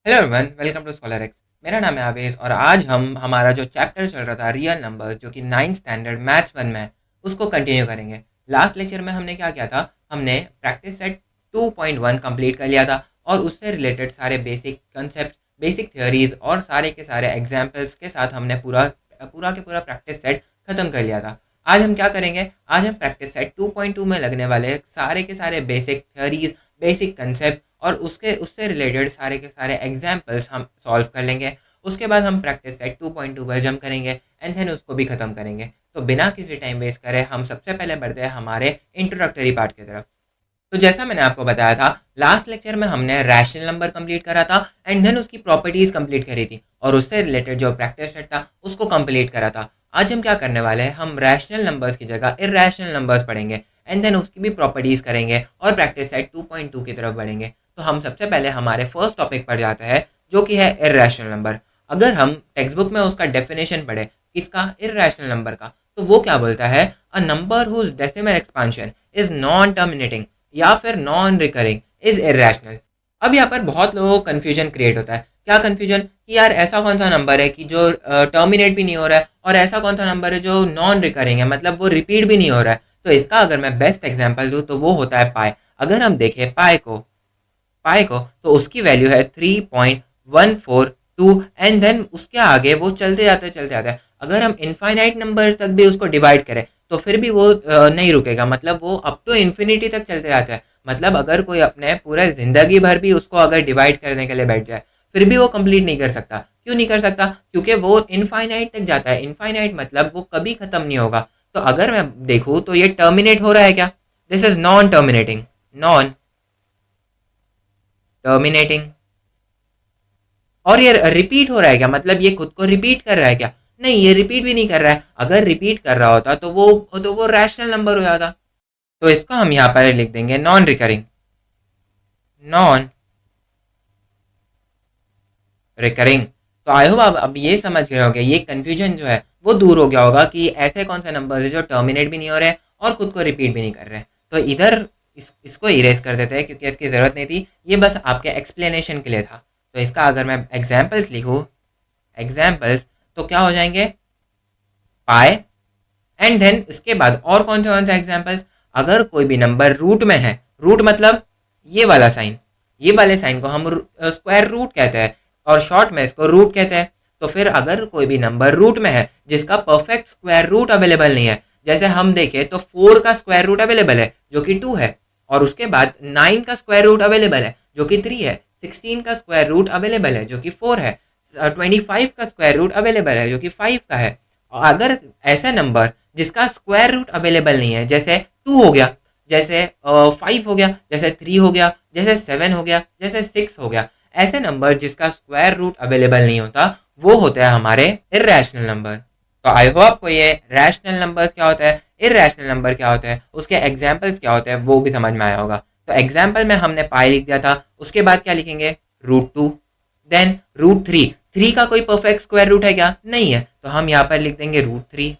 Hello everyone, welcome to scholar X. मेरा नाम है आवेश और आज हम हमारा जो चैप्टर चल रहा था रियल नंबर्स, जो कि 9th स्टैंडर्ड मैथ्स 1 में है, उसको कंटिन्यू करेंगे। लास्ट लेक्चर में हमने क्या किया था, हमने प्रैक्टिस सेट 2.1 कंप्लीट कर लिया था और उससे रिलेटेड सारे बेसिक कंसेप्ट, बेसिक थ्योरीज और सारे के सारे एग्जाम्पल्स के साथ हमने पूरा पूरा के पूरा प्रैक्टिस सेट खत्म कर लिया था। आज हम क्या करेंगे, आज हम प्रैक्टिस सेट 2.2 में लगने वाले सारे के सारे बेसिक थ्योरीज, बेसिक कंसेप्ट और उसके उससे रिलेटेड सारे के सारे एग्जाम्पल्स हम सॉल्व कर लेंगे। उसके बाद हम प्रैक्टिस सेट 2.2 पर जंप करेंगे एंड देन उसको भी ख़त्म करेंगे। तो बिना किसी टाइम वेस्ट करे हम सबसे पहले बढ़ते हैं हमारे इंट्रोडक्टरी पार्ट की तरफ। तो जैसा मैंने आपको बताया था, लास्ट लेक्चर में हमने रैशनल नंबर कंप्लीट करा था एंड देन उसकी प्रॉपर्टीज कंप्लीट करी थी और उससे रिलेटेड जो प्रैक्टिस सेट था उसको कंप्लीट करा था। आज हम क्या करने वाले हैं, हम रैशनल नंबर्स की जगह इरेशनल नंबर्स पढ़ेंगे एंड देन उसकी भी प्रॉपर्टीज करेंगे और प्रैक्टिस सेट 2.2 की तरफ बढ़ेंगे। तो हम सबसे पहले हमारे फर्स्ट टॉपिक पर जाते हैं, जो कि है इरेशनल नंबर। अगर हम टेक्स्ट बुक में उसका डेफिनेशन पढ़े किसका, इरेशनल नंबर का, तो वो क्या बोलता है, a number whose decimal expansion is non terminating या फिर नॉन रिकरिंग इज इरेशनल। अब यहाँ पर बहुत लोगों को कन्फ्यूजन क्रिएट होता है। क्या कन्फ्यूजन, कि यार ऐसा कौन सा नंबर है कि जो टर्मिनेट भी नहीं हो रहा है और ऐसा कौन सा नंबर है जो नॉन रिकरिंग है, मतलब वो रिपीट भी नहीं हो रहा है। तो इसका अगर मैं बेस्ट एग्जांपल दूँ तो वो होता है पाई। अगर हम देखें पाई को तो उसकी वैल्यू है 3.142 एंड देन उसके आगे वो चलते जाते हैं। अगर हम इनफाइनाइट नंबर तक भी उसको डिवाइड करें तो फिर भी वो नहीं रुकेगा, मतलब वो अप टू इन्फिनिटी तक चलते जाता है। मतलब अगर कोई अपने पूरे ज़िंदगी भर भी उसको अगर डिवाइड करने के लिए बैठ जाए फिर भी वो कंप्लीट नहीं कर सकता। क्यों नहीं कर सकता, क्योंकि वो इनफाइनाइट तक जाता है। इनफाइनाइट मतलब वो कभी ख़त्म नहीं होगा। तो अगर मैं देखूँ तो ये टर्मिनेट हो रहा है क्या, this is non terminating, non terminating. और ये रिपीट हो रहा है क्या, मतलब ये खुद को रिपीट कर रहा है क्या, नहीं, ये रिपीट भी नहीं कर रहा है। अगर रिपीट कर रहा होता तो वो रैशनल नंबर हो जाता। तो इसको हम यहाँ पर लिख देंगे नॉन रिकरिंग, नॉन रिकरिंग। तो आई होप अब ये समझ गए होंगे, ये कन्फ्यूजन जो है वो दूर हो गया होगा कि ऐसे कौन से नंबर है जो टर्मिनेट भी नहीं हो रहे और खुद को रिपीट भी नहीं कर रहे। तो इधर इसको इरेज कर देते हैं क्योंकि इसकी ज़रूरत नहीं थी, ये बस आपके एक्सप्लेनेशन के लिए था। तो इसका अगर मैं एग्जाम्पल्स लिखूँ, एग्जाम्पल्स, तो क्या हो जाएंगे, पाए एंड देन इसके बाद और कौन से एग्जाम्पल्स। अगर कोई भी नंबर रूट में है, रूट मतलब ये वाला साइन, ये वाले साइन को हम स्क्वायर रूट कहते हैं और शॉर्ट में इसको रूट कहते हैं। तो फिर अगर कोई भी नंबर रूट में है जिसका परफेक्ट स्क्वायर रूट अवेलेबल नहीं है, जैसे हम देखें तो 4 का स्क्वायर रूट अवेलेबल है जो कि 2 है, और उसके बाद 9 का स्क्वायर रूट अवेलेबल है जो कि 3 है, 16 का स्क्वायर रूट अवेलेबल है जो कि 4 है, 25 का स्क्वायर रूट अवेलेबल है जो कि 5 का है। और अगर ऐसा नंबर जिसका स्क्वायर रूट अवेलेबल नहीं है, जैसे 2 हो गया, जैसे 5 हो गया, जैसे 3 हो गया, जैसे 7 हो गया, जैसे 6 हो गया, ऐसे नंबर जिसका स्क्वायर रूट अवेलेबल नहीं होता वो होता है हमारे इरेशनल नंबर। तो आई होप आपको ये रैशनल नंबर्स क्या होता है, इरेशनल नंबर क्या होता है, उसके एग्जाम्पल्स क्या होते हैं वो भी समझ में आया होगा। तो एग्जाम्पल में हमने पाई लिख दिया था, उसके बाद क्या लिखेंगे, रूट 2, देन रूट 3। 3 का कोई परफेक्ट स्क्वायर रूट है क्या, नहीं है, तो हम यहाँ पर लिख देंगे रूट 3।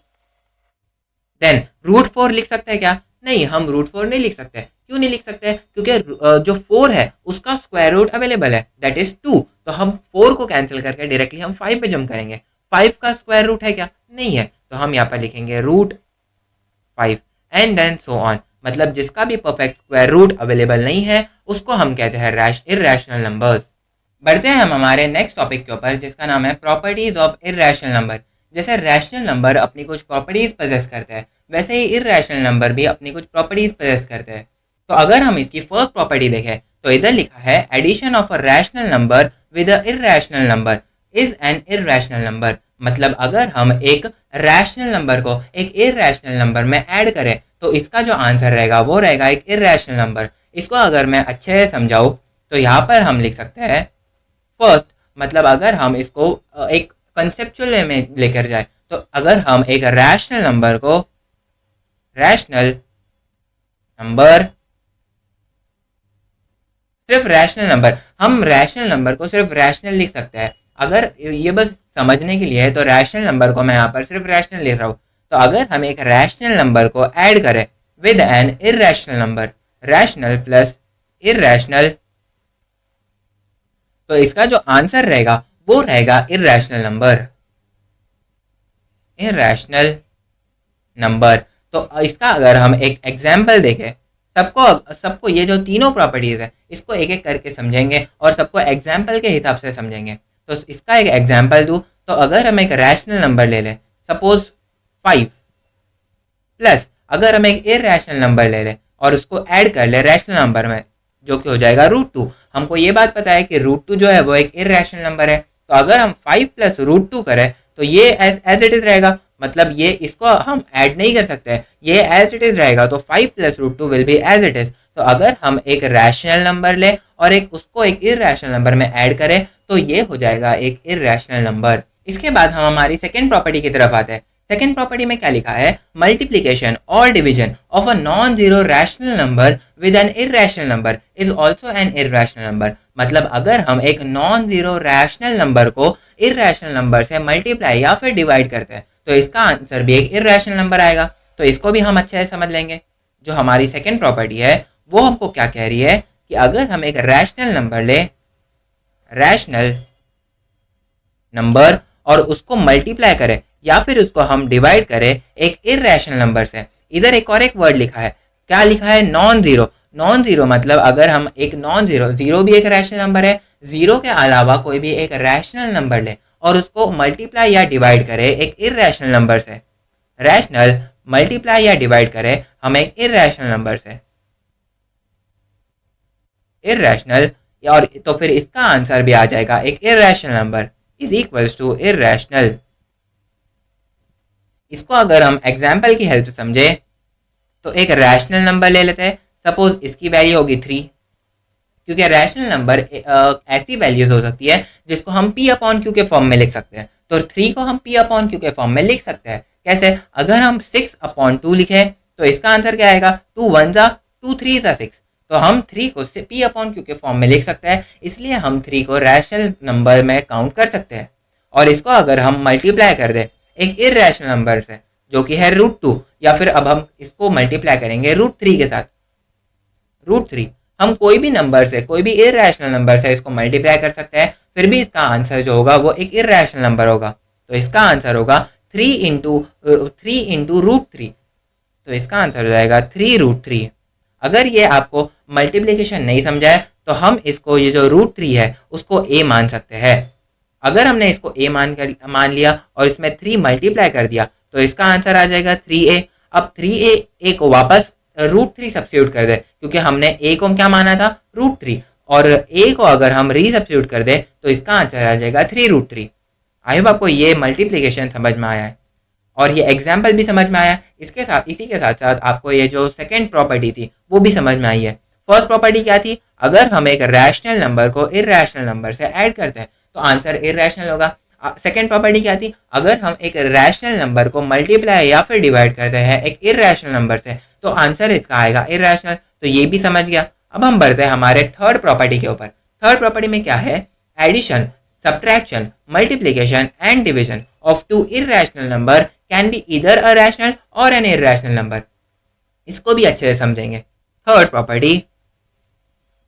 देन रूट 4 लिख सकते हैं क्या, नहीं, हम रूट 4 नहीं लिख सकते। क्यों नहीं लिख सकते, क्योंकि जो 4 है उसका स्क्वायर रूट अवेलेबल है, दैट इज 2। तो हम 4 को कैंसिल करके डायरेक्टली हम 5 पे जंप करेंगे। 5 का स्क्वायर रूट है क्या, नहीं है, तो हम यहाँ पर लिखेंगे root 5 and then so on. मतलब जिसका भी परफेक्ट स्क्वायर रूट अवेलेबल नहीं है उसको हम कहते हैं इरेशनल नंबर्स। बढ़ते हैं हम हमारे नेक्स्ट टॉपिक के ऊपर, जिसका नाम है प्रॉपर्टीज ऑफ इरेशनल नंबर। जैसे रैशनल नंबर अपनी कुछ प्रॉपर्टीज पोजेस करते हैं, वैसे ही इरेशनल नंबर भी अपनी कुछ प्रॉपर्टीज पोजेस करते हैं। तो अगर हम इसकी फर्स्ट प्रॉपर्टी देखें तो इधर लिखा है, addition of a rational number with a irrational number is an irrational number. मतलब अगर हम एक रैशनल नंबर को एक इरेशनल नंबर में ऐड करें तो इसका जो आंसर रहेगा वो रहेगा एक इरेशनल नंबर। इसको अगर मैं अच्छे से समझाऊँ तो यहाँ पर हम लिख सकते हैं, फर्स्ट, मतलब अगर हम इसको एक कंसेप्चुअल वे में लेकर जाए तो अगर हम एक रैशनल नंबर सिर्फ रैशनल नंबर, हम रैशनल नंबर को सिर्फ रैशनल लिख सकते हैं। अगर ये बस समझने के लिए है तो रैशनल नंबर को मैं यहाँ पर सिर्फ रैशनल लिख रहा हूँ। तो अगर हम एक रैशनल नंबर को ऐड करें with an irrational number, rational plus irrational, तो इसका जो आंसर रहेगा वो रहेगा इर्रेशनल नंबर। Irrational number. तो इसका अगर हम एक एग्जाम्पल देखें, सबको सबको ये जो तीनों प्रॉपर्टीज है इसको एक एक करके समझेंगे और सबको एग्जाम्पल के हिसाब से समझेंगे। तो इसका एक एग्जाम्पल दूँ तो अगर हम एक रैशनल नंबर ले लें, सपोज 5, प्लस अगर हम एक इर्रेशनल नंबर ले लें और उसको ऐड कर ले रैशनल नंबर में, जो कि हो जाएगा √2। हमको ये बात पता है कि √2 जो है वो एक इर्रेशनल नंबर है, तो अगर हम 5 प्लस √2 करें तो ये एज इट इज रहेगा, मतलब ये इसको हम ऐड नहीं कर सकते, ये एज इट इज रहेगा। तो 5 plus √2 will be as it is. तो अगर हम एक रैशनल नंबर लें और एक उसको एक इर्रेशनल नंबर में ऐड करें तो ये हो जाएगा एक इर्रेशनल नंबर। इसके बाद हम हमारी सेकेंड प्रॉपर्टी की तरफ आते हैं। सेकेंड प्रॉपर्टी में क्या लिखा है, मल्टीप्लीकेशन और division of a non zero rational number with N irrational number is also an irrational number. मतलब अगर हम एक नॉन जीरो रैशनल नंबर को इर्रेशनल नंबर से मल्टीप्लाई या फिर डिवाइड करते हैं तो इसका आंसर भी एक इर्रेशनल नंबर आएगा। तो इसको भी हम अच्छे से समझ लेंगे। जो हमारी सेकेंड प्रॉपर्टी है वो हमको क्या कह रही है कि अगर हम एक रैशनल नंबर ले, रैशनल नंबर, और उसको मल्टीप्लाई करें या फिर उसको हम डिवाइड करें एक इर्रेशनल नंबर से। इधर एक और एक वर्ड लिखा है, क्या लिखा है, नॉन जीरो। नॉन जीरो मतलब अगर हम एक नॉन जीरो, जीरो भी एक रैशनल नंबर है, जीरो के अलावा कोई भी एक रैशनल नंबर ले और उसको मल्टीप्लाई या डिवाइड करें एक इर्रेशनल नंबर से। रैशनल मल्टीप्लाई या डिवाइड करें हम एक इर्रेशनल नंबर से, इर्रेशनल, और तो फिर इसका आंसर भी आ जाएगा एक irrational number is equals to irrational. इसको अगर हम एग्जाम्पल की हेल्प से समझे तो एक रैशनल नंबर ले लेते हैं, सपोज इसकी वैल्यू होगी 3, क्योंकि रैशनल नंबर ऐसी वैल्यूज हो सकती है जिसको हम P/Q के फॉर्म में लिख सकते हैं। तो 3 को हम P/Q के फॉर्म में लिख सकते हैं। कैसे, अगर हम 6/2 लिखें तो इसका आंसर क्या आएगा, 2 1 2 3 6। तो हम 3 को P/Q के फॉर्म में लिख सकते हैं, इसलिए हम 3 को रैशनल नंबर में काउंट कर सकते हैं। और इसको अगर हम मल्टीप्लाई कर दें एक इर्रेशनल नंबर से जो कि है √2, या फिर अब हम इसको मल्टीप्लाई करेंगे √3 के साथ, √3, हम कोई भी नंबर से, कोई भी इर्रेशनल नंबर से इसको मल्टीप्लाई कर सकते हैं, फिर भी इसका आंसर जो होगा वो एक इर्रेशनल नंबर होगा। तो इसका आंसर होगा 3 इंटू √3। तो इसका आंसर हो जाएगा 3√3। अगर ये आपको मल्टीप्लिकेशन नहीं समझा है तो हम इसको ये जो √3 है उसको a मान सकते हैं। अगर हमने इसको a मान लिया और इसमें 3 मल्टीप्लाई कर दिया तो इसका आंसर आ जाएगा 3a। अब 3a को वापस √3 सब्सिट्यूट कर दे, क्योंकि हमने a को क्या माना था, √3, और a को अगर हम रीसब्सिट्यूट कर दे तो इसका आंसर आ जाएगा 3√3। आई होप आपको ये मल्टीप्लिकेशन समझ में आया है और ये एग्जाम्पल भी समझ में आया। इसके साथ, इसी के साथ साथ आपको ये जो सेकेंड प्रॉपर्टी थी वो भी समझ में आई है। फर्स्ट प्रॉपर्टी क्या थी, अगर हम एक रैशनल नंबर को इर्रेशनल नंबर से ऐड करते हैं तो आंसर इर्रेशनल होगा। सेकेंड प्रॉपर्टी क्या थी, अगर हम एक रैशनल नंबर को मल्टीप्लाई या फिर डिवाइड करते हैं एक इर्रेशनल नंबर से तो आंसर इसका आएगा इर्रेशनल। तो ये भी समझ गया। अब हम बढ़ते हैं हमारे थर्ड प्रॉपर्टी के ऊपर। थर्ड प्रॉपर्टी में क्या है, addition, subtraction, multiplication and division of 2 irrational number can be either a rational or an irrational number. इसको भी अच्छे से समझेंगे। थर्ड प्रॉपर्टी,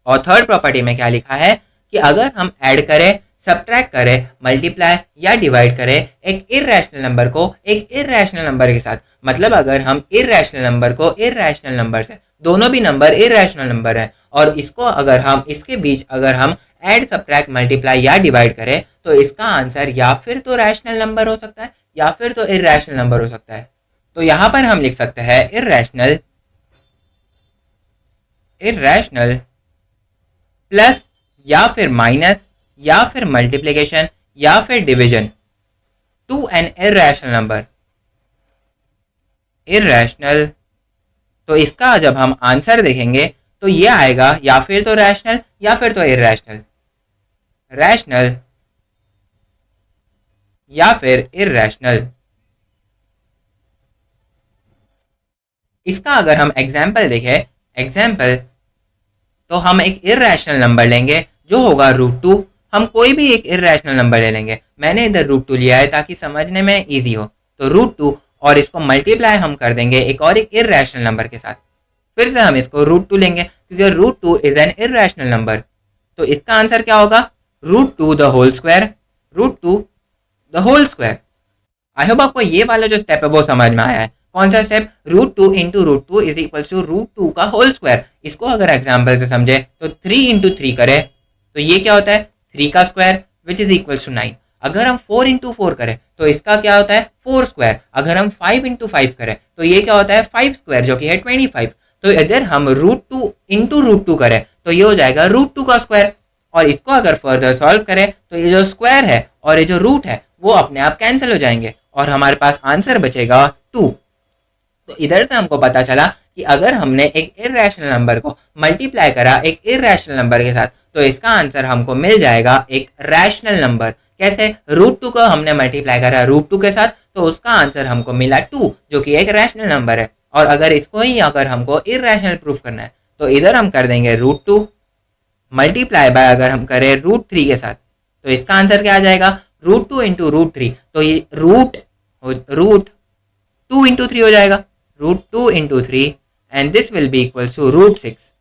और थर्ड प्रॉपर्टी में क्या लिखा है कि अगर हम ऐड करें, सब्ट्रैक्ट करें, मल्टीप्लाई या डिवाइड करें एक इर्रेशनल नंबर को एक इर्रेशनल नंबर के साथ, मतलब अगर हम इर्रेशनल नंबर को इर्रेशनल नंबर से, दोनों भी नंबर इर्रेशनल नंबर है, और इसको अगर हम इसके बीच अगर हम ऐड, सब्ट्रैक्ट, मल्टीप्लाई या डिवाइड करें तो इसका आंसर या फिर तो रैशनल नंबर हो सकता है या फिर तो इर्रेशनल नंबर हो सकता है। तो यहाँ पर हम लिख सकते हैं इर्रेशनल, इर्रेशनल प्लस या फिर माइनस या फिर मल्टीप्लिकेशन या फिर division to an irrational number, irrational. तो इसका जब हम आंसर देखेंगे तो ये आएगा या फिर तो रैशनल या फिर तो इर्रेशनल, रैशनल या फिर इर्रेशनल। इसका अगर हम एग्जाम्पल देखें, एग्जाम्पल, तो हम एक इर्रेशनल नंबर लेंगे जो होगा √2। हम कोई भी एक इर्रेशनल नंबर ले लेंगे, मैंने इधर √2 लिया है ताकि समझने में इजी हो। तो √2 और इसको मल्टीप्लाई हम कर देंगे एक और एक इर्रेशनल नंबर के साथ, फिर से हम इसको √2 लेंगे क्योंकि √2 इज एन इर्रेशनल नंबर। तो इसका आंसर क्या होगा, √2 the whole square, √2 the whole square. I hope आपको ये वाला जो स्टेप है वो समझ में आया है। कौन सा step? √2 into √2 is equal to √2 का होल स्क्वायर। इसको अगर एग्जाम्पल से समझे तो 3 इंटू 3 करें तो ये क्या होता है? 3 का square which is equal to 9। अगर हम 4 इंटू 4 करें तो इसका क्या होता है? 4 स्क्वायर। अगर हम 5 इंटू 5 करें तो ये क्या होता है? 5 स्क्वायर, जो कि है 25। तो इधर हम √2 इंटू √2 करें तो ये हो जाएगा √2 का स्क्वायर। और इसको अगर फर्दर सॉल्व करें तो ये जो स्क्वायर है और ये जो रूट है वो अपने आप कैंसिल हो जाएंगे और हमारे पास आंसर बचेगा 2। तो इधर से हमको पता चला कि अगर हमने एक इर्रेशनल नंबर को मल्टीप्लाई करा एक इर्रेशनल नंबर के साथ तो इसका आंसर हमको मिल जाएगा एक रैशनल नंबर। कैसे? √2 को हमने मल्टीप्लाई करा √2 के साथ तो उसका आंसर हमको मिला 2, जो कि एक रैशनल नंबर है। और अगर इसको ही अगर हमको इर्रेशनल प्रूफ करना है तो इधर हम कर देंगे √2 मल्टीप्लाई बाय अगर हम करें √3 के साथ तो इसका आंसर क्या आ जाएगा? √2 इंटू √3। तो ये रूट 2 इंटू 3 हो जाएगा, √2 into 3 and this will be equal to √6।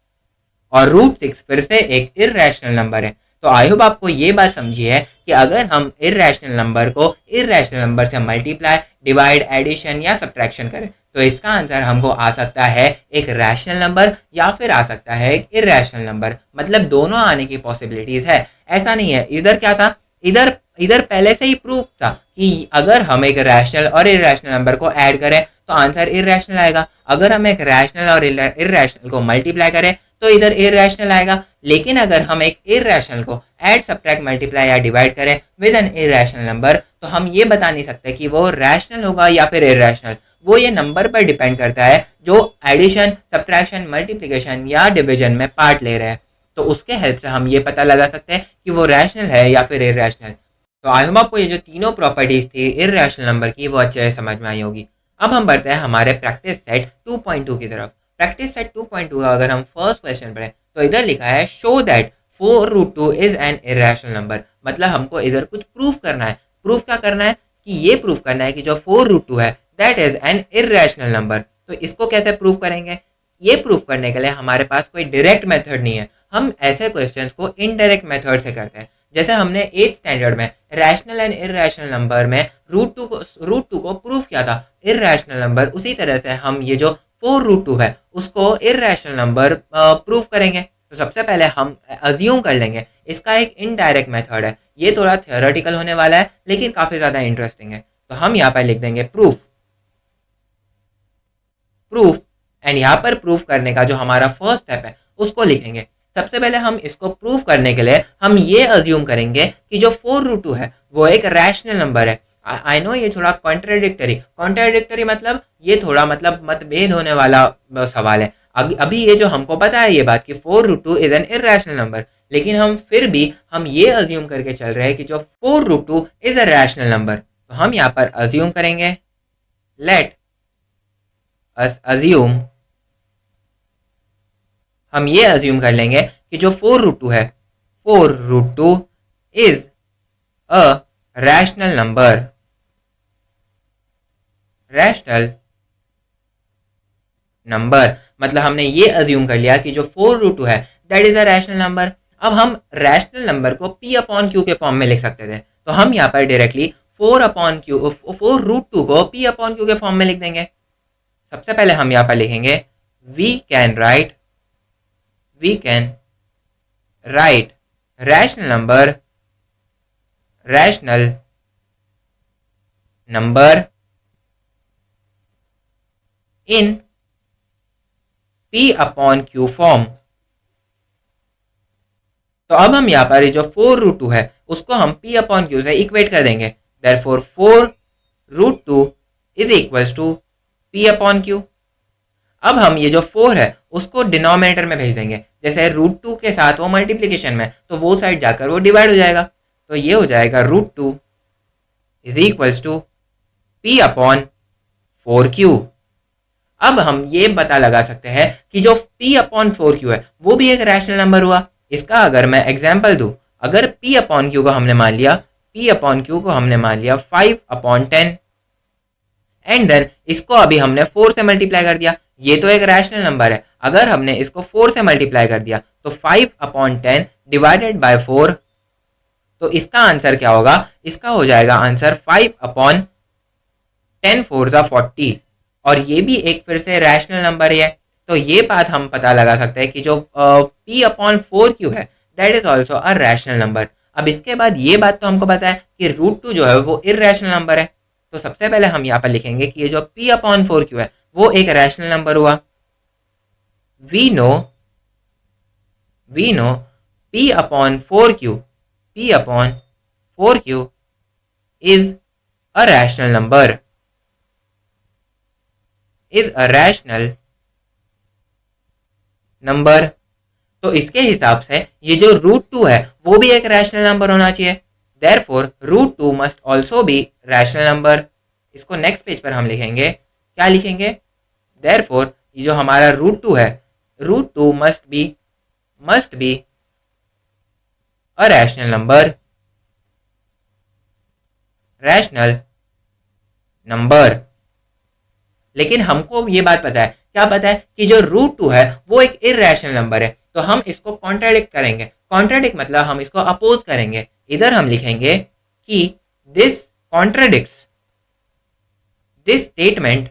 और √6 फिर से एक इर्रेशनल नंबर है। तो आई होप आपको ये बात समझी है कि अगर हम इर्रेशनल नंबर को इर्रेशनल नंबर से मल्टीप्लाई, डिवाइड, एडिशन या सब्ट्रैक्शन करें तो इसका आंसर हमको आ सकता है एक रैशनल नंबर या फिर आ सकता है एक इर्रेशनल नंबर। मतलब दोनों आने की पॉसिबिलिटीज है, ऐसा नहीं है। इधर क्या था? इधर इधर पहले से ही प्रूफ था कि अगर हम एक रैशनल और इर्रेशनल नंबर को ऐड करें तो आंसर इर्रेशनल आएगा। अगर हम एक रैशनल और इर्रेशनल को मल्टीप्लाई करें तो इधर इर्रेशनल आएगा। लेकिन अगर हम एक इर्रेशनल को ऐड, सब्ट्रैक्ट, मल्टीप्लाई या डिवाइड करें विद एन इर्रेशनल नंबर तो हम ये बता नहीं सकते कि वो रैशनल होगा या फिर इर्रेशनल। वो ये नंबर पर डिपेंड करता है जो एडिशन, सब्ट्रैक्शन, मल्टीप्लिकेशन या डिवीजन में पार्ट ले रहे हैं। तो उसके हेल्प से हम ये पता लगा सकते हैं कि वो रैशनल है या फिर इर्रेशनल। तो आई होप आपको ये जो तीनों प्रॉपर्टीज थी इर्रेशनल नंबर की वो अच्छे से समझ में आई होगी। अब हम बढ़ते हैं हमारे प्रैक्टिस सेट 2.2 की तरफ। प्रैक्टिस सेट 2.2 का अगर हम फर्स्ट क्वेश्चन पढ़े तो इधर लिखा है show that 4√2 is an irrational number. मतलब हमको इधर कुछ प्रूफ करना है। प्रूफ क्या करना है? कि ये प्रूफ करना है कि जो 4√2 है that is an irrational number. तो इसको कैसे प्रूफ करेंगे? ये प्रूफ करने के लिए हमारे पास कोई डायरेक्ट मेथड नहीं है। हम ऐसे क्वेश्चंस को इनडायरेक्ट मेथड से करते हैं। जैसे हमने 8th स्टैंडर्ड में रैशनल एंड इर्रेशनल नंबर में √2 को प्रूफ किया था इर्रेशनल नंबर, उसी तरह से हम ये जो 4√2 है उसको इर्रेशनल नंबर प्रूफ करेंगे। तो सबसे पहले हम अज्यूम कर लेंगे इसका एक इनडायरेक्ट मेथड है। ये थोड़ा थियोरेटिकल होने वाला है लेकिन काफ़ी ज़्यादा इंटरेस्टिंग है। तो हम यहाँ पर लिख देंगे प्रूफ एंड यहाँ पर प्रूफ करने का जो हमारा फर्स्ट स्टेप है उसको लिखेंगे। सबसे पहले हम इसको प्रूफ करने के लिए हम ये अज्यूम करेंगे कि जो 4√2 है वो एक रैशनल नंबर है। आई नो ये थोड़ा कॉन्ट्राडिक्टरी मतलब ये थोड़ा मतलब मतभेद होने वाला सवाल है। अभी ये जो हमको पता है ये बात कि 4√2 इज एन इर्रेशनल नंबर, लेकिन हम फिर भी हम ये अज्यूम करके चल रहे हैं कि जो 4√2 इज अ रैशनल नंबर। तो हम यहाँ पर अज्यूम करेंगे, लेट अस अज्यूम, हम ये अज्यूम कर लेंगे कि जो 4√2 है 4√2 is a rational number, rational number. मतलब हमने ये अज्यूम कर लिया कि जो 4√2 है that is a rational number. अब हम रैशनल नंबर को P/Q के फॉर्म में लिख सकते थे। तो हम यहाँ पर डायरेक्टली 4√2 को P/Q के फॉर्म में लिख देंगे। सबसे पहले हम यहाँ पर लिखेंगे we can write rational number in P/Q form. तो अब हम यहाँ पर जो 4√2 है उसको हम P/Q से इक्वेट कर देंगे। Therefore 4√2 is equals to P/Q। अब हम ये जो 4 है उसको डिनोमिनेटर में भेज देंगे। जैसे √2 के साथ वो मल्टीप्लिकेशन में, तो वो साइड जाकर वो डिवाइड हो जाएगा। तो ये हो जाएगा √2 इज इक्वल्स टू P/4Q। अब हम ये पता लगा सकते हैं कि जो P/4Q है वो भी एक रैशनल नंबर हुआ। इसका अगर मैं एग्जांपल दूं, अगर P/Q को हमने मान लिया 5/10 एंड देन इसको अभी हमने 4 से मल्टीप्लाई कर दिया। ये तो एक रैशनल नंबर है। अगर हमने इसको 4 से मल्टीप्लाई कर दिया तो 5/10 डिवाइडेड बाय 4 तो इसका आंसर क्या होगा, इसका हो जाएगा आंसर 5/10⁴40, और ये भी एक फिर से रैशनल नंबर है। तो ये बात हम पता लगा सकते हैं कि जो p/4q है that is also a rational number. अब इसके बाद ये बात तो हमको पता है कि √2 जो है वो इरेशनल नंबर है। तो सबसे पहले हम यहाँ पर लिखेंगे कि ये जो p/4q है वो एक रैशनल नंबर हुआ। We know p/4q is a rational number, is a rational number। तो इसके हिसाब से ये जो √2 है वो भी एक रैशनल नंबर होना चाहिए। Therefore √2 must also be rational number. इसको नेक्स्ट पेज पर हम लिखेंगे, क्या लिखेंगे, देयरफॉर ये जो हमारा √2 है, √2 must be a rational number, rational number. लेकिन हमको ये बात पता है, क्या पता है, कि जो √2 है वो एक इरेशनल नंबर है। तो हम इसको कॉन्ट्राडिक्ट करेंगे। कॉन्ट्राडिक्ट मतलब हम इसको अपोज करेंगे। इधर हम लिखेंगे कि दिस कॉन्ट्राडिक्ट्स दिस स्टेटमेंट।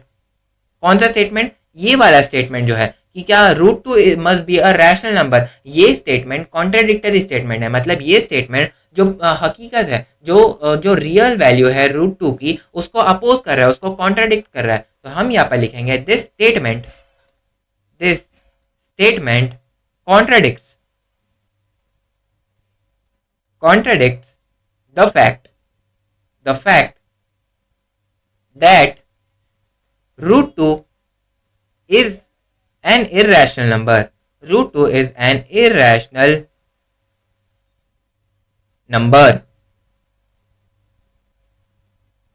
कौन सा स्टेटमेंट, ये वाला स्टेटमेंट जो है कि क्या √2 must be a rational number, ये स्टेटमेंट कॉन्ट्राडिक्टरी स्टेटमेंट है। मतलब ये स्टेटमेंट जो हकीकत है, जो रियल वैल्यू है √2 की, उसको अपोज कर रहा है, उसको कॉन्ट्राडिक्ट कर रहा है। तो हम यहाँ पर लिखेंगे this statement contradicts the fact that √2 is an irrational number, √2 is an irrational number।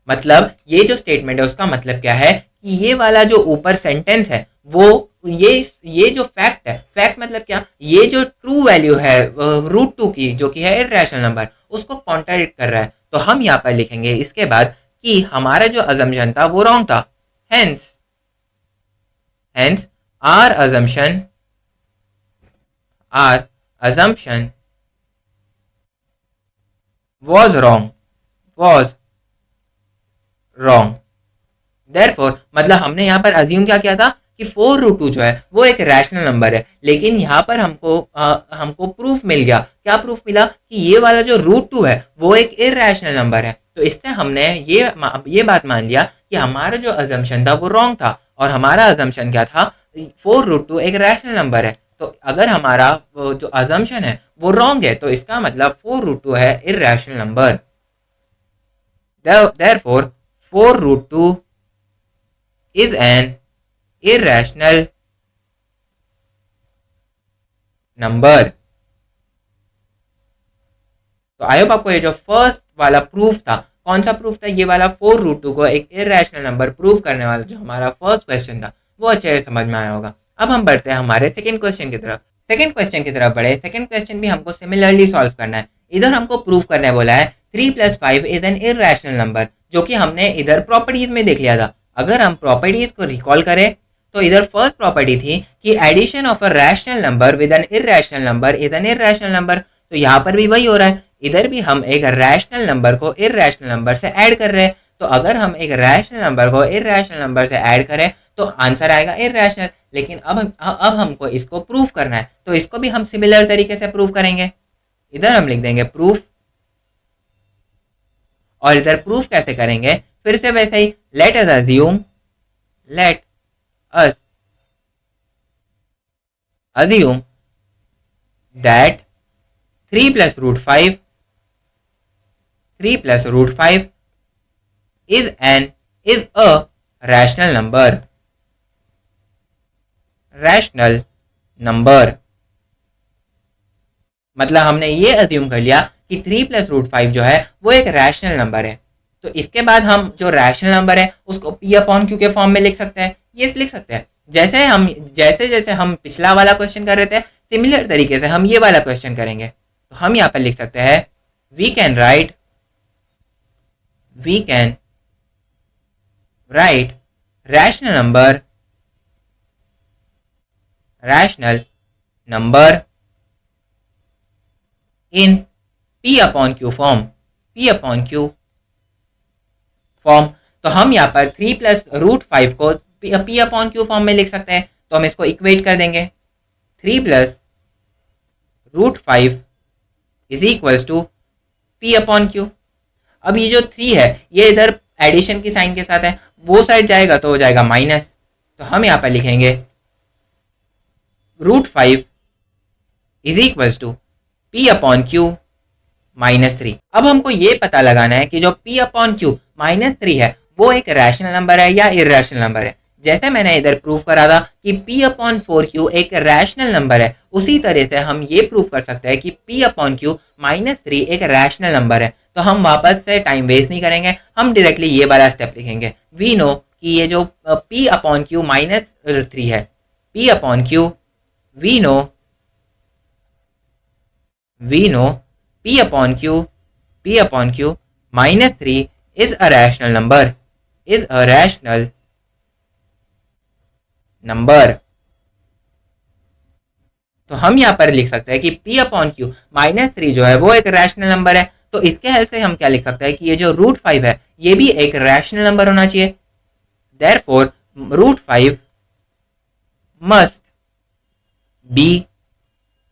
मतलब ये जो स्टेटमेंट है उसका मतलब क्या है कि ये वाला जो ऊपर सेंटेंस है वो ये जो फैक्ट है, फैक्ट मतलब क्या, ये जो ट्रू वैल्यू है √2 की जो कि है इरेशनल नंबर, उसको कॉन्ट्राडिक्ट कर रहा है। तो हम यहाँ पर लिखेंगे इसके बाद कि हमारा जो अजम्पशन था वो रॉन्ग था। Hence our assumption was wrong। therefore मतलब हमने यहाँ पर अज्यूम क्या किया था कि 4√2 जो है वो एक रैशनल नंबर है। लेकिन यहाँ पर हमको प्रूफ मिल गया। क्या प्रूफ मिला, कि ये वाला जो √2 है वो एक इरेशनल नंबर है। तो इससे हमने ये बात मान लिया कि हमारा जो अजम्पशन था वो रॉन्ग था, और हमारा अजम्पशन क्या था, 4√2 एक रैशनल नंबर है। तो अगर हमारा जो अजम्पशन है वो रॉन्ग है तो इसका मतलब 4√2 है irrational number. therefore 4√2 is an irrational number। तो आई होप आपको ये जो फर्स्ट वाला प्रूफ था, कौन सा प्रूफ था, ये वाला 4√2 को एक इरेशनल नंबर प्रूव करने वाला जो हमारा फर्स्ट क्वेश्चन था वो अच्छे से समझ में आया होगा। अब हम बढ़ते हैं हमारे सेकंड क्वेश्चन की तरफ। सेकंड क्वेश्चन की तरफ बढ़े। सेकंड क्वेश्चन भी हमको सिमिलरली सॉल्व करना है। इधर हमको प्रूव करने बोला है 3 + 5 इज एन इरेशनल नंबर, जो कि हमने इधर प्रॉपर्टीज में देख लिया था। अगर हम प्रॉपर्टीज को रिकॉल करें तो इधर फर्स्ट प्रॉपर्टी थी कि addition of a rational number with an irrational number is an irrational number. तो यहाँ पर भी वही हो रहा है, इधर भी हम एक रैशनल नंबर को इरेशनल नंबर से ऐड कर रहे हैं। तो अगर हम एक रैशनल नंबर को इरेशनल नंबर से ऐड करें तो आंसर आएगा इरेशनल। लेकिन अब हमको इसको प्रूव करना है, तो इसको भी हम सिमिलर तरीके से प्रूव करेंगे। इधर हम लिख देंगे प्रूफ, और इधर प्रूफ कैसे करेंगे, फिर से वैसे ही let us assume that 3 + √5 is a rational number। मतलब हमने ये अज्यूम कर लिया कि 3 + √5 जो है वो एक रैशनल नंबर है। तो इसके बाद हम जो रैशनल नंबर है उसको p/q के फॉर्म में लिख सकते हैं। ये लिख सकते हैं जैसे हम पिछला वाला क्वेश्चन कर रहे थे, सिमिलर तरीके से हम ये वाला क्वेश्चन करेंगे। तो हम यहाँ पर लिख सकते हैं we can write rational number in P upon Q form, P upon Q form. तो हम यहाँ पर 3 प्लस रूट 5 को पी अपॉन क्यू फॉर्म में लिख सकते हैं, तो हम इसको इक्वेट कर देंगे। 3 plus root 5 is equals to P upon Q. अब ये जो 3 है ये इधर एडिशन की साइन के साथ है, वो साइड जाएगा तो हो जाएगा माइनस, तो हम यहाँ पर लिखेंगे root 5 is equals to P upon Q -3। अब हमको ये पता लगाना है कि जो p अपॉन क्यू -3 है वो एक रैशनल नंबर है या इरेशनल नंबर है। जैसे मैंने इधर प्रूव करा था कि p अपॉन 4q एक रैशनल नंबर है, उसी तरह से हम ये प्रूव कर सकते हैं कि p अपॉन क्यू -3 एक रैशनल नंबर है। तो हम वापस से टाइम वेस्ट नहीं करेंगे, हम डायरेक्टली ये वाला स्टेप लिखेंगे। वी नो कि ये जो p अपॉन क्यू -3 है, p upon Q we know p upon q -3 is a rational number। तो हम यहाँ पर लिख सकते हैं कि p अपॉन क्यू -3 जो है वो एक रैशनल नंबर है। तो इसके हेल्प से हम क्या लिख सकते हैं कि ये जो रूट 5 है ये भी एक रैशनल नंबर होना चाहिए। देयरफॉर रूट 5 मस्ट बी,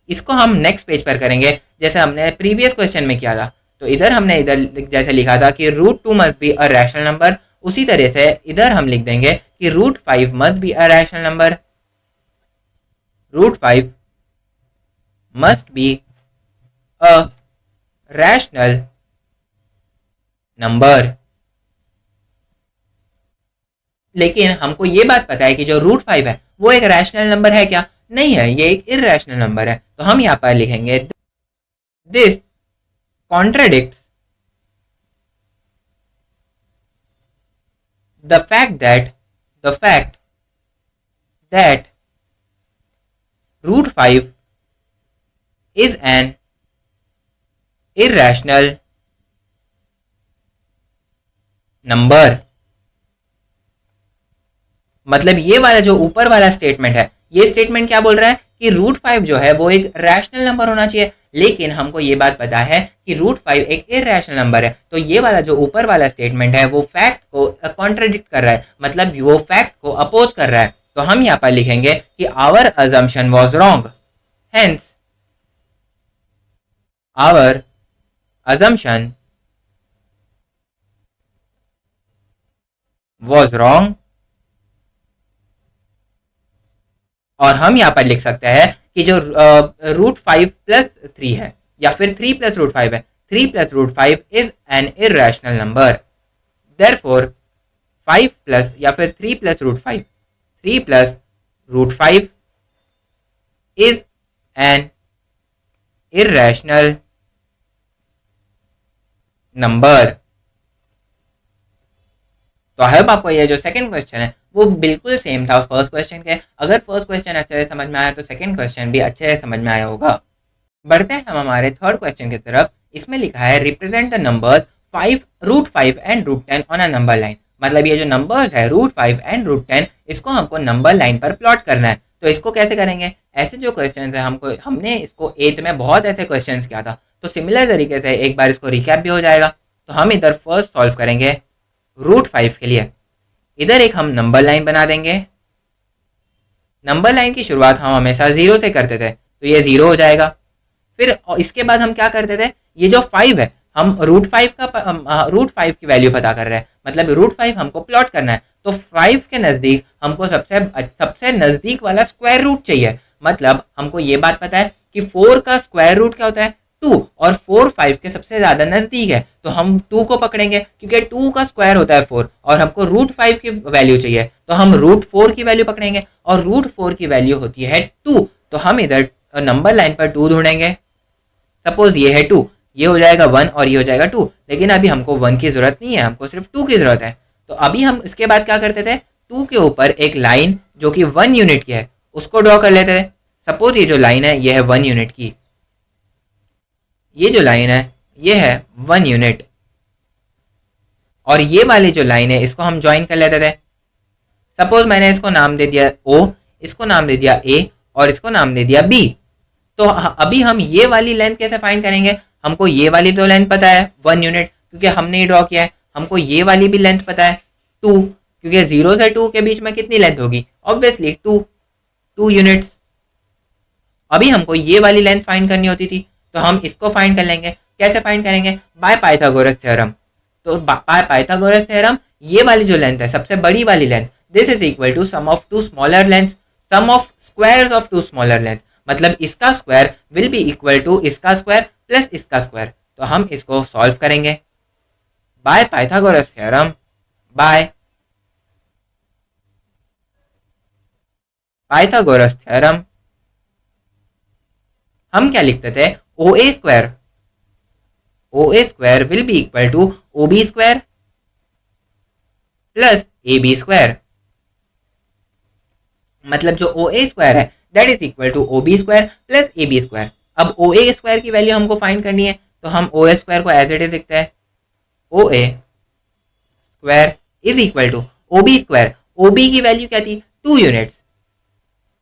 इसको हम नेक्स्ट पेज पर करेंगे जैसे हमने प्रीवियस क्वेश्चन में किया था। तो इधर हमने इधर जैसे लिखा था कि root 2 must be a rational number, उसी तरह से इधर हम लिख देंगे कि root 5 must be a rational number. Root 5 must be a rational number. लेकिन हमको ये बात पता है कि जो रूट 5 है वो एक रैशनल नंबर है क्या? नहीं है, ये एक इररेशनल नंबर है। तो हम यहाँ पर लिखेंगे this contradicts the fact that root 5 is an irrational number. मतलब ये वाला जो ऊपर वाला स्टेटमेंट है, ये स्टेटमेंट क्या बोल रहा है कि रूट 5 जो है वो एक रैशनल नंबर होना चाहिए, लेकिन हमको ये बात पता है कि रूट 5 एक इररेशनल नंबर है। तो ये वाला जो ऊपर वाला स्टेटमेंट है वो फैक्ट को कॉन्ट्रडिक्ट कर रहा है, मतलब वो फैक्ट को अपोज कर रहा है। तो हम यहाँ पर लिखेंगे कि our assumption was wrong, hence our assumption was wrong. और हम यहाँ पर लिख सकते हैं कि जो रूट 5 प्लस 3 है या फिर 3 प्लस रूट 5 है, 3 plus root 5 is an irrational number. Therefore 5 plus या फिर 3 plus root 5, 3 plus root 5 is an irrational number. तो आई होप आपको ये जो सेकंड क्वेश्चन है वो बिल्कुल सेम था फर्स्ट क्वेश्चन के। अगर फर्स्ट क्वेश्चन अच्छे से समझ में आया तो सेकंड क्वेश्चन भी अच्छे से समझ में आया होगा। बढ़ते हैं हम हमारे थर्ड क्वेश्चन की तरफ। इसमें लिखा है represent the numbers 5 root 5 and root 10 on a number line. मतलब ये जो नंबर्स है रूट 5 एंड रूट 10, इसको हमको नंबर लाइन पर प्लॉट करना है। तो इसको कैसे करेंगे? ऐसे जो क्वेश्चन है हमने इसको 8th में बहुत ऐसे क्वेश्चन किया था, तो सिमिलर तरीके से एक बार इसको रिकैप भी हो जाएगा। तो हम इधर फर्स्ट सॉल्व करेंगे रूट 5 के लिए। इधर एक हम नंबर लाइन बना देंगे। नंबर लाइन की शुरुआत हम हमेशा 0 से करते थे, तो ये 0 हो जाएगा। फिर इसके बाद हम क्या करते थे, ये जो 5 है हम रूट 5 की वैल्यू पता कर रहे हैं, मतलब रूट 5 हमको प्लॉट करना है। तो 5 के नज़दीक हमको सबसे नज़दीक वाला स्क्वायर रूट चाहिए। मतलब हमको ये बात पता है कि 4 का स्क्वायर रूट क्या होता है 2, और 4 5 के सबसे ज़्यादा नज़दीक है, तो हम 2 को पकड़ेंगे क्योंकि 2 का स्क्वायर होता है 4, और हमको रूट 5 की वैल्यू चाहिए, तो हम रूट 4 की वैल्यू पकड़ेंगे, और रूट 4 की वैल्यू होती है 2। तो हम इधर नंबर लाइन पर 2 ढूंढेंगे। सपोज ये है 2, ये हो जाएगा 1 और ये हो जाएगा 2, लेकिन अभी हमको 1 की ज़रूरत नहीं है, हमको सिर्फ 2 की ज़रूरत है। तो अभी हम इसके बाद क्या करते थे, 2 के ऊपर एक लाइन जो कि 1 यूनिट की है उसको ड्रॉ कर लेते थे। सपोज ये जो लाइन है ये है 1 यूनिट की, ये जो लाइन है ये है 1 यूनिट, और ये वाली जो लाइन है इसको हम ज्वाइन कर लेते थे। सपोज मैंने इसको नाम दे दिया O, इसको नाम दे दिया A, और इसको नाम दे दिया B। तो अभी हम ये वाली लेंथ कैसे फाइंड करेंगे, हमको ये वाली तो लेंथ पता है 1 यूनिट, क्योंकि हमने ही ड्रॉ किया है। हमको ये वाली भी लेंथ पता है 2, क्योंकि 0 से 2 के बीच में कितनी लेंथ होगी, ऑब्वियसली 2 यूनिट्स। अभी हमको ये वाली लेंथ फाइंड करनी होती थी, तो हम इसको फाइंड कर लेंगे। कैसे फाइंड करेंगे, बाय पाइथागोरस थ्योरम। तो बाय पाइथागोरस थ्योरम ये वाली जो लेंथ है, सबसे बड़ी वाली length, this is equal to sum of two smaller length, sum of squares of two smaller length. मतलब इसका square will be equal to इसका स्क्वायर प्लस इसका स्क्वायर। तो हम इसको सॉल्व करेंगे by Pythagoras theorem, by Pythagoras theorem. हम क्या लिखते थे, O A square will be equal to O B square plus A B square. मतलब जो ओ ए स्क्वायर है that is equal to O B square plus A B square. अब O A square की value हमको find करनी है, तो हम ओ ए स्क्वायर को एज इट इज लिखते हैं, O A square is equal to O B square. O B की वैल्यू क्या थी, 2 यूनिट्स,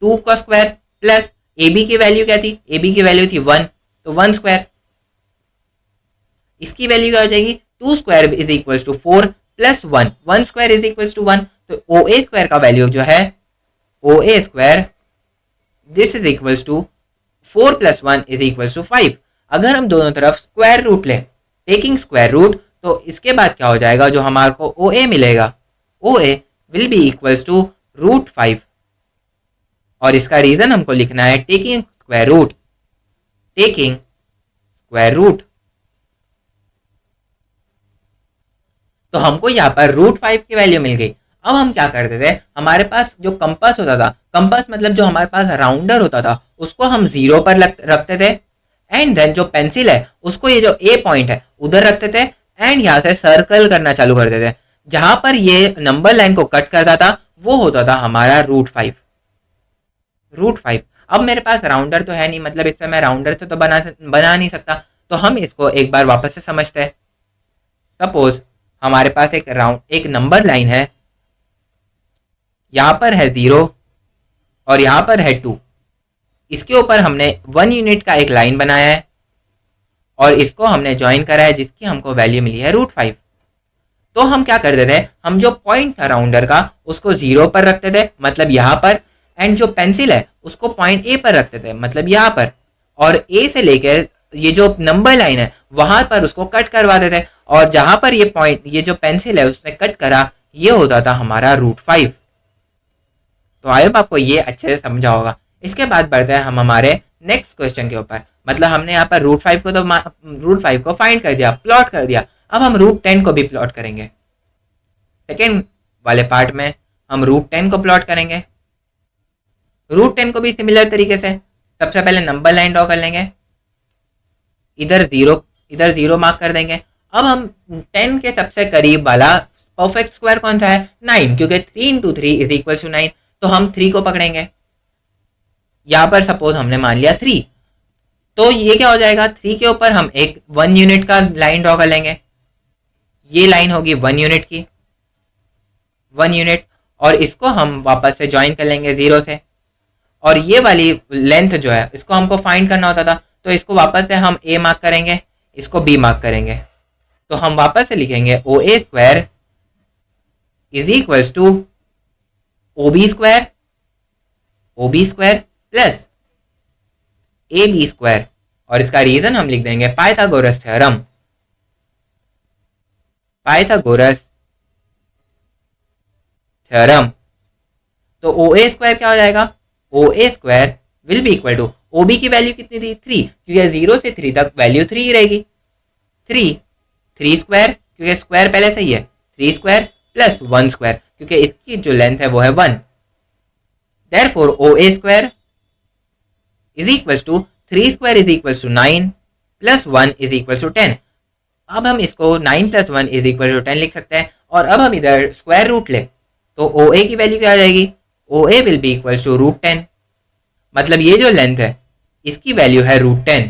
2 का स्क्वायर प्लस ए बी की वैल्यू क्या थी, ए बी की वैल्यू थी 1, तो 1 स्क्वायर। इसकी वैल्यू क्या हो जाएगी, 2 स्क्वायर इज इक्वल टू 4 प्लस 1, 1 स्क्वायर इज इक्वल टू 1। तो ओ ए स्क्वायर का वैल्यू जो है, O A square this is equal to 4 प्लस 1 इज इक्वल टू 5। अगर हम दोनों तरफ स्क्वायर रूट लें, टेकिंग स्क्वायर रूट, तो इसके बाद क्या हो जाएगा, जो हमारे को ओ ए मिलेगा, O A will be equals to √5। और इसका रीजन हमको लिखना है taking square root, taking square root. तो हमको यहाँ पर √5 की वैल्यू मिल गई। अब हम क्या करते थे, हमारे पास जो कंपास होता था, कंपास मतलब जो हमारे पास राउंडर होता था, उसको हम 0 पर रखते थे। एंड देन जो पेंसिल है उसको ये जो ए पॉइंट है उधर रखते थे, एंड यहाँ से सर्कल करना चालू करते थे। जहां पर ये नंबर लाइन को कट करता था वो होता था हमारा √5। अब मेरे पास राउंडर तो है नहीं, मतलब इस पर मैं राउंडर से तो बना नहीं सकता। तो हम इसको एक बार वापस से समझते हैं। सपोज हमारे पास एक नंबर लाइन है, यहाँ पर है 0 और यहाँ पर है 2। इसके ऊपर हमने 1 यूनिट का एक लाइन बनाया है और इसको हमने ज्वाइन करा है, जिसकी हमको वैल्यू मिली है √5। तो हम क्या करते थे, हम जो पॉइंट था राउंडर का उसको 0 पर रखते थे, मतलब यहाँ पर, एंड जो पेंसिल है उसको पॉइंट ए पर रखते थे, मतलब यहाँ पर, और ए से लेकर ये जो नंबर लाइन है वहां पर उसको कट करवाते थे, और जहां पर ये पॉइंट, ये जो पेंसिल है उसने कट करा, ये होता था हमारा √5। तो आई होप आपको ये अच्छे से समझा होगा। इसके बाद बढ़ते हैं हम हमारे नेक्स्ट क्वेश्चन के ऊपर। मतलब हमने यहाँ पर √5 को फाइंड कर दिया, प्लॉट कर दिया। अब हम √10 को भी प्लॉट करेंगे। सेकेंड वाले पार्ट में हम √10 को प्लॉट करेंगे। √10 को भी सिमिलर तरीके से सबसे पहले नंबर लाइन ड्रॉ कर लेंगे, इधर 0 मार्क कर देंगे। अब हम 10 के सबसे करीब वाला परफेक्ट स्क्वायर कौन सा है, 9, क्योंकि 3 × 3 इज इक्वल टू 9। तो हम 3 को पकड़ेंगे। यहाँ पर सपोज हमने मान लिया 3, तो ये क्या हो जाएगा, 3 के ऊपर हम एक 1 यूनिट का लाइन ड्रॉ कर लेंगे। ये लाइन होगी 1 यूनिट की, 1 यूनिट, और इसको हम वापस से ज्वाइन कर लेंगे 0 से। और ये वाली लेंथ जो है इसको हमको फाइंड करना होता था, तो इसको वापस से हम ए मार्क करेंगे, इसको बी मार्क करेंगे। तो हम वापस से लिखेंगे O A square is equals to O B square plus A B square. और इसका रीजन हम लिख देंगे पाइथागोरस थ्योरम, तो ओ ए स्क्वायर क्या हो जाएगा, O A square will be equal to, O B की वैल्यू कितनी थी 3, क्योंकि 0 से 3 तक वैल्यू 3 ही रहेगी। 3 स्क्वायर, क्योंकि स्क्वायर पहले से ही है, 3 स्क्वायर प्लस 1 स्क्वायर, क्योंकि इसकी जो लेंथ है वो है 1। Therefore O A square is equal to 3 square is equal to 9 plus 1 is equal to 10। अब हम इसको 9 + 1 इज इक्वल टू 10 लिख सकते हैं। और अब हम इधर स्क्वायर रूट ले, तो ओ ए की वैल्यू क्या आ जाएगी, ओ A will be equal to √10। मतलब ये जो लेंथ है इसकी वैल्यू है √10।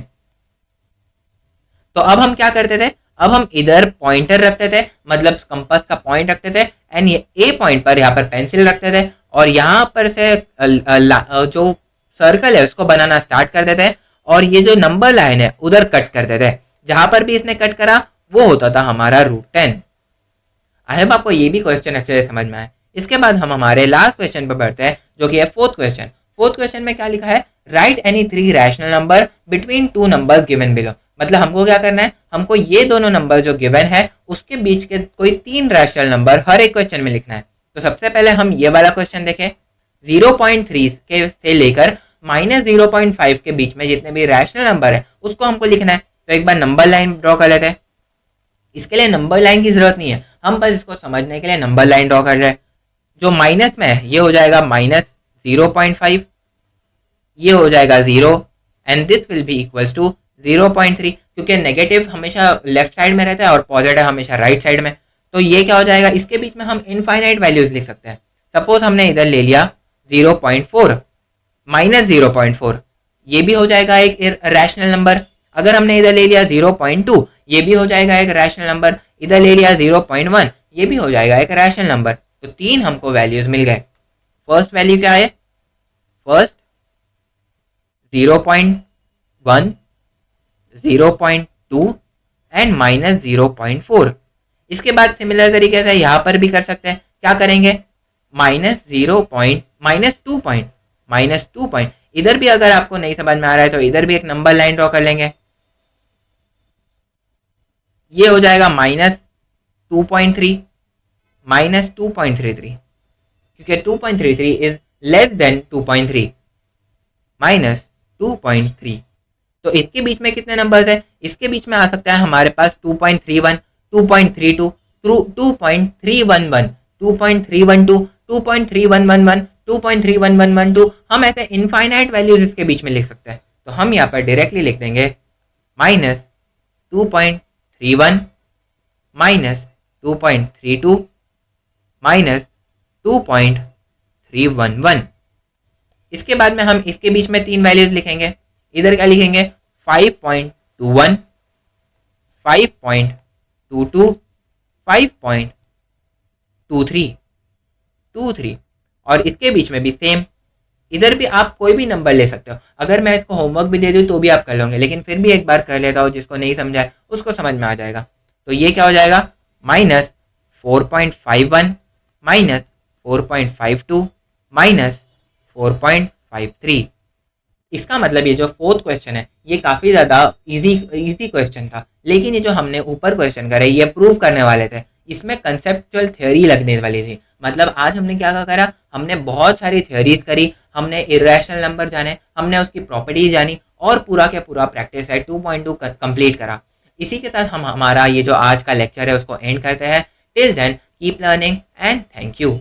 तो अब हम क्या करते थे, अब हम इधर पॉइंटर रखते थे, मतलब कंपास का पॉइंट रखते थे, एंड ये ए पॉइंट पर यहाँ पर पेंसिल रखते थे, और यहाँ पर से जो सर्कल है उसको बनाना स्टार्ट करते थे, और ये जो नंबर लाइन है उधर कट करते थे। जहां पर भी इसने कट करा वो होता था हमारा √10। आई होप आपको ये भी क्वेश्चन अच्छे से समझ में आए। इसके बाद हम हमारे लास्ट क्वेश्चन पर बढ़ते हैं, जो कि है फोर्थ क्वेश्चन। फोर्थ क्वेश्चन में क्या लिखा है, right any 3 rational number between 2 numbers given below. मतलब हमको क्या करना है, हमको ये दोनों नंबर जो गिवन है उसके बीच के कोई 3 रैशनल नंबर हर एक क्वेश्चन में लिखना है। तो सबसे पहले हम ये वाला क्वेश्चन देखें। 0.3 के से लेकर -0.5 के बीच में जितने भी रैशनल नंबर है उसको हमको लिखना है। तो एक बार नंबर लाइन ड्रॉ कर लेते हैं। इसके लिए नंबर लाइन की जरूरत नहीं है, हम बस इसको समझने के लिए नंबर लाइन ड्रॉ कर रहे हैं। जो माइनस में है ये हो जाएगा -0.5, ये हो जाएगा 0 and this will be equals to 0.3, क्योंकि नेगेटिव हमेशा लेफ्ट साइड में रहता है और पॉजिटिव हमेशा राइट साइड में। तो ये क्या हो जाएगा, इसके बीच में हम इनफाइनाइट वैल्यूज लिख सकते हैं। सपोज हमने इधर ले लिया 0.4 -0.4, ये भी हो जाएगा एक रैशनल नंबर। अगर हमने इधर ले लिया 0.2, ये भी हो जाएगा एक रैशनल नंबर। इधर ले लिया 0.1, ये भी हो जाएगा एक रैशनल नंबर। तो 3 हमको वैल्यूज मिल गए। फर्स्ट वैल्यू क्या है, फर्स्ट 0.1, 0.2 एंड -0.4। इसके बाद सिमिलर तरीके से यहाँ पर भी कर सकते हैं। क्या करेंगे, -2 पॉइंट। इधर भी अगर आपको नहीं समझ में आ रहा है तो इधर भी एक नंबर लाइन ड्रॉ कर लेंगे। ये हो जाएगा -2.3, -2.33, क्योंकि 2.33 इज लेस देन 2.3, -2.3। तो इसके बीच में कितने नंबर्स है, इसके बीच में आ सकता है हमारे पास 2.31, 2.32, 2.311, 2.312, 2.3111, 2.31112। हम ऐसे इनफाइनाइट वैल्यूज इसके बीच में लिख सकते हैं। तो हम यहाँ पर डायरेक्टली लिख देंगे -2.31, -2.32, -2.311। इसके बाद में हम इसके बीच में 3 वैल्यूज लिखेंगे। इधर क्या लिखेंगे, 5.21, 5.22, 5.23, और इसके बीच में भी सेम। इधर भी आप कोई भी नंबर ले सकते हो। अगर मैं इसको होमवर्क भी दे दूँ तो भी आप कर लोगे, लेकिन फिर भी एक बार कर लेता हूँ, जिसको नहीं समझा है उसको समझ में आ जाएगा। तो ये क्या हो जाएगा, -4.51, -4.52, -4.53। इसका मतलब ये जो फोर्थ क्वेश्चन है ये काफ़ी ज़्यादा इजी क्वेश्चन था, लेकिन ये जो हमने ऊपर क्वेश्चन करे ये प्रूव करने वाले थे, इसमें कंसेप्चुअल थ्योरी लगने वाली थी। मतलब आज हमने क्या करा, हमने बहुत सारी थ्योरीज करी, हमने इरेशनल नंबर जाने, हमने उसकी प्रॉपर्टीज जानी, और पूरा के पूरा प्रैक्टिस है 2.2 कंप्लीट करा। इसी के साथ हम हमारा ये जो आज का लेक्चर है उसको एंड करते हैं। Till then keep learning and thank you.